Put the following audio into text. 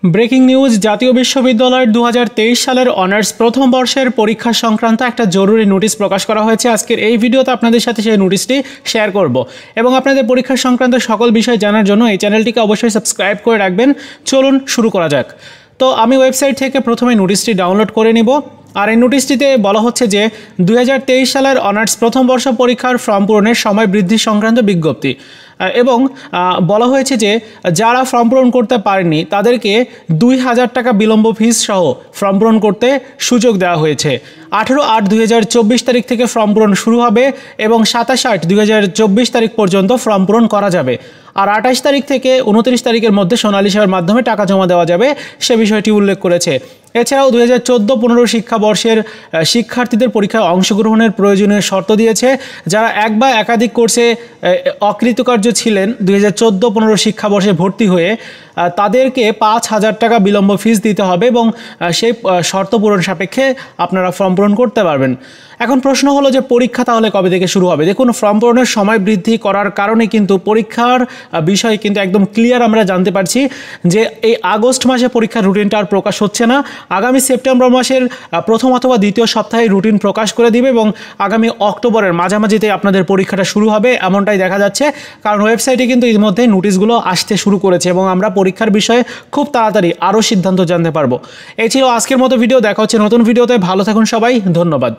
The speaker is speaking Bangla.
ব্রেকিং নিউজ, জাতীয় বিশ্ববিদ্যালয়ের 2023 সালের অনার্স প্রথম বর্ষের পরীক্ষা সংক্রান্ত একটা জরুরি নোটিশ প্রকাশ করা হয়েছে। আজকের এই ভিডিওতে আপনাদের সাথে সেই নোটিশটি শেয়ার করব এবং আপনাদের পরীক্ষা সংক্রান্ত সকল বিষয় জানার জন্য এই চ্যানেলটিকে অবশ্যই সাবস্ক্রাইব করে রাখবেন। চলুন শুরু করা যাক। তো আমি ওয়েবসাইট থেকে প্রথমে নোটিশটি ডাউনলোড করে নিব। আর এই নোটিশটিতে বলা হচ্ছে যে 2023 সালের অনার্স প্রথম বর্ষ পরীক্ষার ফর্ম পূরণের সময় বৃদ্ধি সংক্রান্ত বিজ্ঞপ্তি এবং বলা হয়েছে যে যারা ফর্ম পূরণ করতে পারেনি তাদেরকে 2000 টাকা বিলম্ব ফিস সহ ফর্ম পূরণ করতে সুযোগ দেওয়া হয়েছে। 18/8/2024 তারিখ থেকে ফর্ম পূরণ শুরু হবে এবং 27/8/2024 তারিখ পর্যন্ত ফর্ম পূরণ করা যাবে। আর 28 তারিখ থেকে 29 তারিখের মধ্যে সোনালী সেবার মাধ্যমে টাকা জমা দেওয়া যাবে, সে বিষয়টি উল্লেখ করেছে। এছাড়াও 2014-15 শিক্ষাবর্ষের শিক্ষার্থীদের পরীক্ষায় অংশগ্রহণের প্রয়োজনীয় শর্ত দিয়েছে। যারা এক বা একাধিক কোর্সে অকৃতকার্য ছিলেন 2014-15 শিক্ষাবর্ষে ভর্তি হয়ে, তাদেরকে 5000 টাকা বিলম্ব ফিস দিতে হবে এবং সেই শর্ত পূরণ সাপেক্ষে আপনারা ফর্ম পূরণ করতে পারবেন। এখন প্রশ্ন হলো যে পরীক্ষা তাহলে কবে থেকে শুরু হবে? দেখুন, ফর্ম পূরণের সময় বৃদ্ধি করার কারণে কিন্তু পরীক্ষার বিষয় কিন্তু একদম ক্লিয়ার আমরা জানতে পারছি যে এই আগস্ট মাসে পরীক্ষার রুটিনটা আর প্রকাশ হচ্ছে না। আগামী সেপ্টেম্বর মাসের প্রথম অথবা দ্বিতীয় সপ্তাহে রুটিন প্রকাশ করে দিবে এবং আগামী অক্টোবরের মাঝামাঝিতে আপনাদের পরীক্ষাটা শুরু হবে, এমনটাই দেখা যাচ্ছে। কারণ ওয়েবসাইটে কিন্তু ইতিমধ্যে নোটিশগুলো আসতে শুরু করেছে এবং আমরা পরীক্ষার বিষয়ে খুব তাড়াতাড়ি আরও সিদ্ধান্ত জানতে পারবো। এই ছিল আজকের মতো ভিডিও। দেখা হচ্ছে নতুন ভিডিওতে। ভালো থাকুন সবাই, ধন্যবাদ।